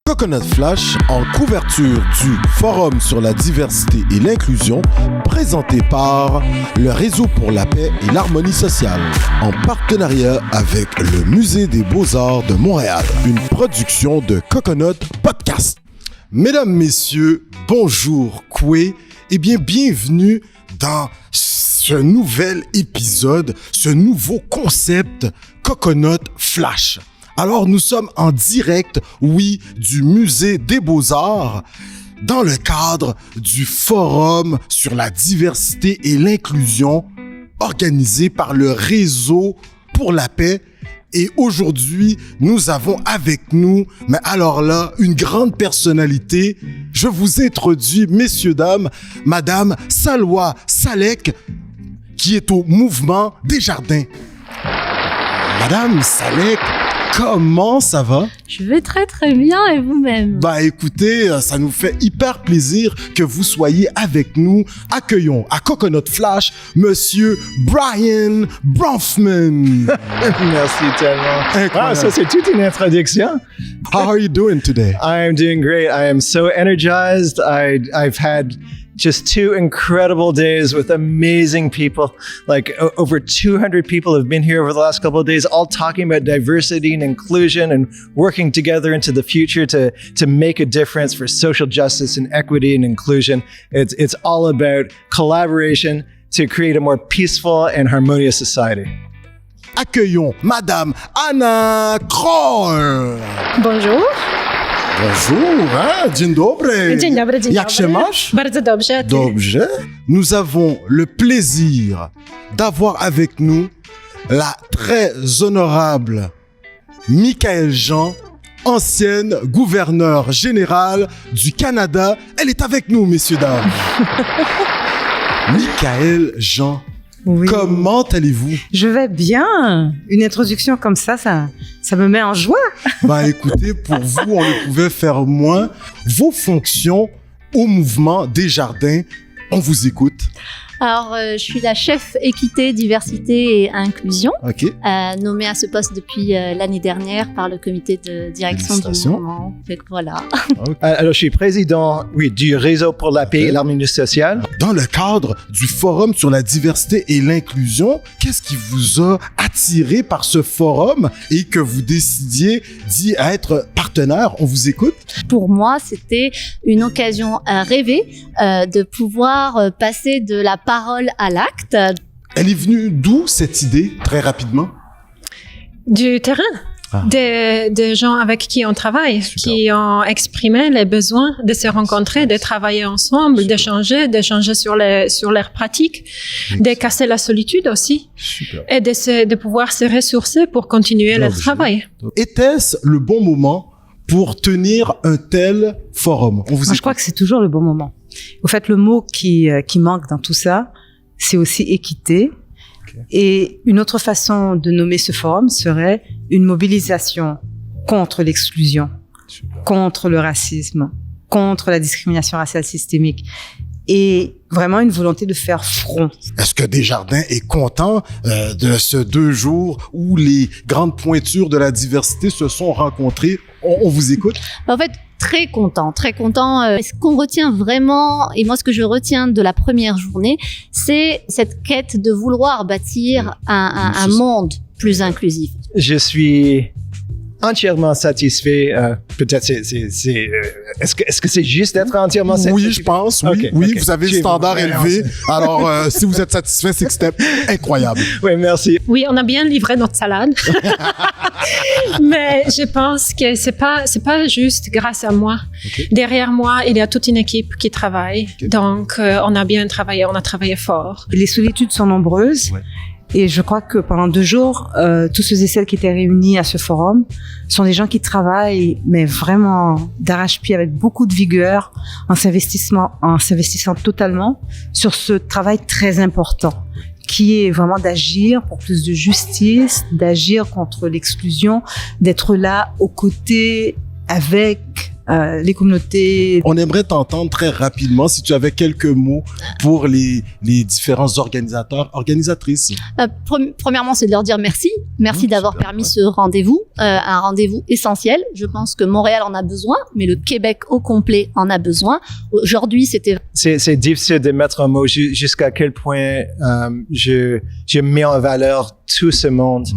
Coconut Flash en couverture du Forum sur la diversité et l'inclusion présenté par le Réseau pour la paix et l'harmonie sociale en partenariat avec le Musée des beaux-arts de Montréal, une production de Coconut Podcast. Mesdames, messieurs, bonjour, Koué, et bien bienvenue dans ce nouvel épisode, ce nouveau concept Coconut Flash. Alors, nous sommes en direct, oui, du Musée des Beaux-Arts, dans le cadre du Forum sur la diversité et l'inclusion organisé par le Réseau pour la paix. Et aujourd'hui, nous avons avec nous, mais alors là, une grande personnalité. Je vous introduis, messieurs, dames, Madame Salwa Salek, qui est au Mouvement Desjardins. Madame Salek, comment ça va? Je vais très très bien, et vous-même? Bah écoutez, ça nous fait hyper plaisir que vous soyez avec nous. Accueillons à Coconut Flash Monsieur Brian Bronfman. Merci tellement. Incroyable. Ça c'est toute une introduction. How are you doing today? I'm doing great. I am so energized. I've had just 2 incredible days with amazing people. Like over 200 people have been here over the last couple of days, all talking about diversity and inclusion and working together into the future to make a difference for social justice and equity and inclusion. It's all about collaboration to create a more peaceful and harmonious society. Accueillons Madame Anna Kroll. Bonjour. Bonjour, dzień dobry. Dzień dobry, dzień Jak się dobry. masz? Bardzo dobrze. a ty? Dobrze. Nous avons le plaisir d'avoir avec nous la très honorable Michaëlle Jean, ancienne gouverneure générale du Canada. Elle est avec nous, messieurs, dames. Michaëlle Jean, Oui. comment allez-vous? Je vais bien. Une introduction comme ça me met en joie. Bah écoutez, pour vous, on ne pouvait faire moins. Vos fonctions au Mouvement Desjardins, on vous écoute. Alors, je suis la chef équité, diversité et inclusion, OK. nommée à ce poste depuis l'année dernière par le comité de direction du Félicitations. mouvement. Donc voilà. Alors, je suis président, du Réseau pour la paix et l'harmonie sociale. Dans le cadre du Forum sur la diversité et l'inclusion, qu'est-ce qui vous a attiré par ce forum et que vous décidiez d'y être partenaire? On vous écoute. Pour moi, c'était une occasion rêvée de pouvoir passer de la parole à l'acte. Elle est venue d'où, cette idée, très rapidement? Du terrain. Ah. Des gens avec qui on travaille, Super. qui ont exprimé les besoins de se rencontrer, de travailler ensemble, d'échanger sur leurs pratiques, de casser la solitude aussi, Super. et de pouvoir se ressourcer pour continuer leur Dobrze. travail. Était-ce le bon moment pour tenir un tel forum? On vous Moi, écoute. je crois que c'est toujours le bon moment. Au fait, le mot qui manque dans tout ça, c'est aussi équité. Okay. Et une autre façon de nommer ce forum serait une mobilisation contre l'exclusion, Super. contre le racisme, contre la discrimination raciale systémique. Et vraiment une volonté de faire front. Est-ce que Desjardins est content de ce 2 jours où les grandes pointures de la diversité se sont rencontrées? On vous écoute. En fait, très content, très content. Ce qu'on retient vraiment, et moi ce que je retiens de la première journée, c'est cette quête de vouloir bâtir un monde plus inclusif. Je suis entièrement satisfait. Peut-être est-ce que c'est juste d'être entièrement satisfait? Oui, je pense. Oui, Ok, oui, ok. vous avez le J'ai standard vraiment élevé. Alors, si vous êtes satisfait, c'est que c'était incroyable. Oui, merci. Oui, on a bien livré notre salade. Mais je pense que c'est pas juste grâce à moi. Ok. Derrière moi, il y a toute une équipe qui travaille. Ok. Donc, on a bien travaillé, on a travaillé fort. Les solitudes sont nombreuses. Ouais. Et je crois que pendant 2 jours, tous ceux et celles qui étaient réunis à ce forum sont des gens qui travaillent, mais vraiment d'arrache-pied avec beaucoup de vigueur, en s'investissant totalement sur ce travail très important, qui est vraiment d'agir pour plus de justice, d'agir contre l'exclusion, d'être là aux côtés avec les communautés. On aimerait t'entendre très rapidement si tu avais quelques mots pour les différents organisateurs, organisatrices. Premièrement, c'est de leur dire merci. Merci d'avoir permis ce rendez-vous, un rendez-vous essentiel. Je pense que Montréal en a besoin, mais le Québec au complet en a besoin. Aujourd'hui, C'est difficile de mettre un mot jusqu'à quel point je mets en valeur tout ce monde.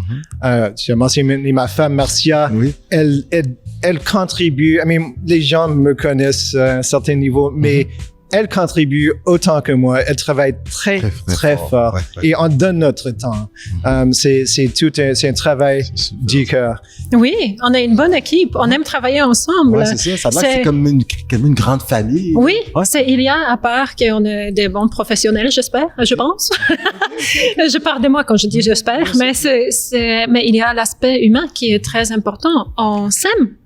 J'ai mentionné ma femme Marcia. Oui. Elle contribue. Les gens me connaissent à un certain niveau, mais elle contribue autant que moi. Elle travaille très fort. Ouais. Et on donne notre temps. C'est un travail du cœur. Oui, on a une bonne équipe. On aime travailler ensemble. Ouais, c'est ça. C'est comme une grande famille. Oui, ouais. Il y a, à part qu'on a des bons professionnels, j'espère, je pense. Je parle de moi quand je dis j'espère, mais il y a l'aspect humain qui est très important. On s'aime.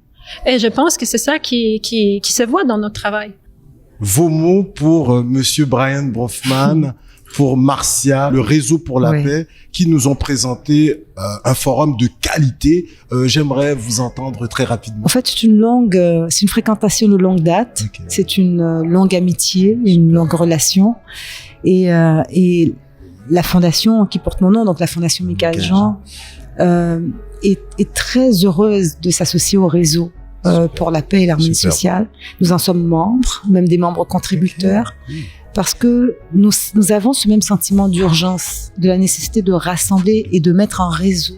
Et je pense que c'est ça qui se voit dans notre travail. Vos mots pour Monsieur Brian Brofman, pour Marcia, le Réseau pour la paix, qui nous ont présenté un forum de qualité. J'aimerais vous entendre très rapidement. En fait, c'est une fréquentation de longue date. Okay. C'est une longue amitié, une longue relation. Et la fondation qui porte mon nom, donc la Fondation Michael Jean, est très heureuse de s'associer au réseau pour la paix et l'harmonie sociale. Nous en sommes membres, même des membres contributeurs, parce que nous avons ce même sentiment d'urgence, de la nécessité de rassembler et de mettre en réseau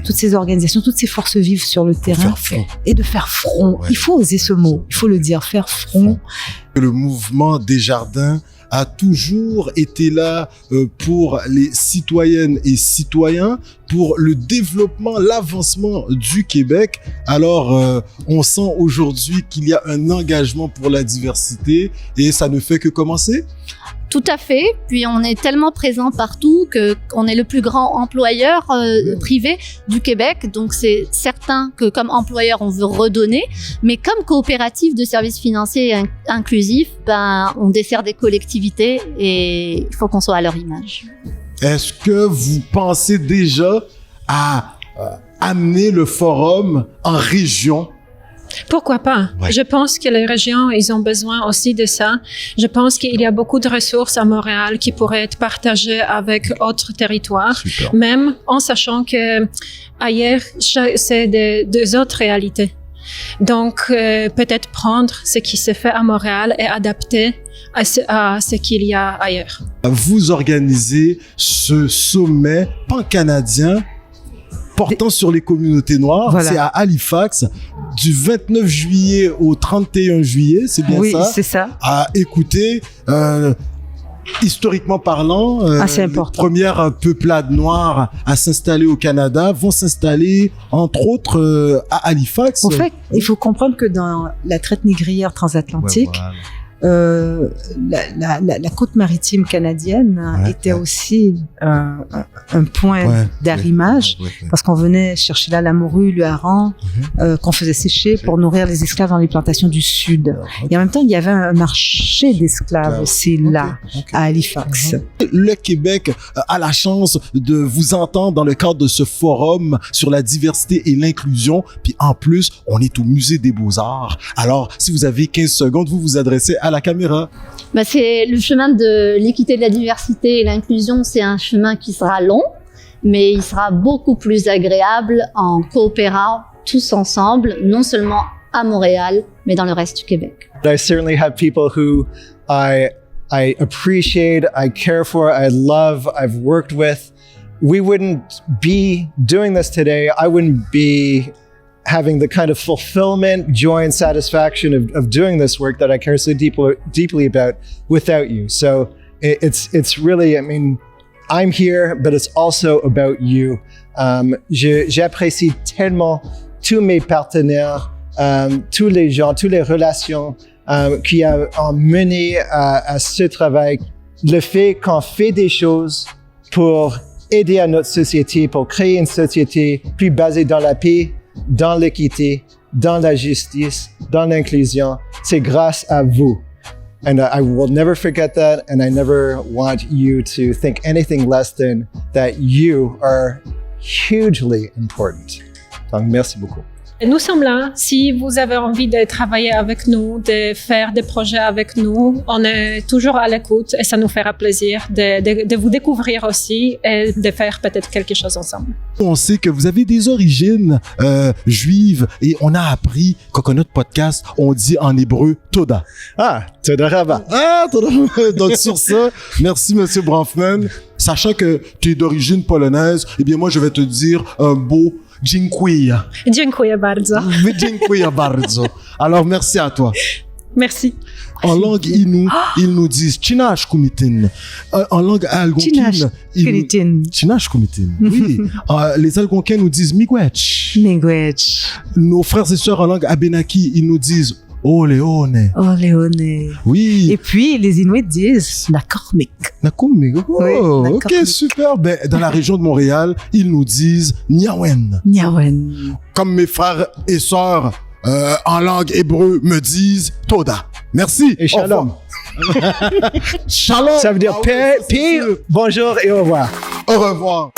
toutes ces organisations, toutes ces forces vives sur le terrain et de faire front. Il faut oser ce mot, il faut le dire, faire front. Le mouvement Desjardins a toujours été là pour les citoyennes et citoyens, pour le développement, l'avancement du Québec. Alors, on sent aujourd'hui qu'il y a un engagement pour la diversité et ça ne fait que commencer. Tout à fait. Puis on est tellement présent partout qu'on est le plus grand employeur privé du Québec. Donc c'est certain que comme employeur, on veut redonner. Mais comme coopérative de services financiers inclusifs, on dessert des collectivités et il faut qu'on soit à leur image. Est-ce que vous pensez déjà à amener le forum en région? Pourquoi pas? Ouais. Je pense que les régions, ils ont besoin aussi de ça. Je pense qu'il y a beaucoup de ressources à Montréal qui pourraient être partagées avec autres territoires, même en sachant que ailleurs, c'est deux autres réalités. Donc, peut-être prendre ce qui se fait à Montréal et adapter à ce qu'il y a ailleurs. Vous organisez ce sommet pan-canadien portant sur les communautés noires. Voilà. C'est à Halifax, du 29 juillet au 31 juillet, c'est bien ça? Oui, c'est ça. À écouter, historiquement parlant, les premières peuplades noires à s'installer au Canada vont s'installer, entre autres, à Halifax. En fait, il faut comprendre que dans la traite négrière transatlantique, la côte maritime canadienne était aussi un point d'arrimage parce qu'on venait chercher là la morue, le hareng qu'on faisait sécher pour nourrir les esclaves dans les plantations du sud. Et en même temps, il y avait un marché d'esclaves aussi là, à Halifax. Le Québec a la chance de vous entendre dans le cadre de ce forum sur la diversité et l'inclusion. Puis en plus, on est au Musée des Beaux-Arts. Alors, si vous avez 15 secondes, vous vous adressez à la caméra. C'est le chemin de l'équité, de la diversité et l'inclusion. C'est un chemin qui sera long, mais il sera beaucoup plus agréable en coopérant tous ensemble, non seulement à Montréal, mais dans le reste du Québec. I certainly have people who I appreciate, I care for, I love, I've worked with. We wouldn't be doing this today. I wouldn't be having the kind of fulfillment, joy, and satisfaction of doing this work that I care so deeply about without you. So it's really, I'm here, but it's also about you. J'apprécie tellement tous mes partenaires, tous les gens, toutes les relations qui ont mené à ce travail. Le fait qu'on fait des choses pour aider à notre société, pour créer une société plus basée dans la paix, dans l'équité, dans la justice, dans l'inclusion, c'est grâce à vous. And I will never forget that, and I never want you to think anything less than that you are hugely important. Donc, merci beaucoup. Et nous sommes là. Si vous avez envie de travailler avec nous, de faire des projets avec nous, on est toujours à l'écoute et ça nous fera plaisir de vous découvrir aussi et de faire peut-être quelque chose ensemble. On sait que vous avez des origines juives et on a appris qu'au notre podcast, on dit en hébreu Toda. Ah, Toda Rabba. Ah, Toda. Donc sur ça, merci Monsieur Bronfman. Sachant que tu es d'origine polonaise, eh bien moi je vais te dire un beau Dziękuję. Dziękuję bardzo. Dziękuję bardzo. Alors merci à toi. Merci. En langue Innu, ils nous disent Chinash Kumitin. En langue algonquine, Chinash Kumitin. Oui. Les Algonquins nous disent Miigwech. Miigwech. Nos frères et sœurs en langue Abénaki, ils nous disent Oleone. Oleone. Oui. Et puis les Inuits disent Nakormik. Nakormik. Oh, oui, ok, super. Ben, dans la région de Montréal, ils nous disent Niawen. Niawen. Comme mes frères et sœurs en langue hébreu me disent Toda. Merci. Et shalom. Shalom. Ça veut dire paix, bonjour et au revoir. Au revoir.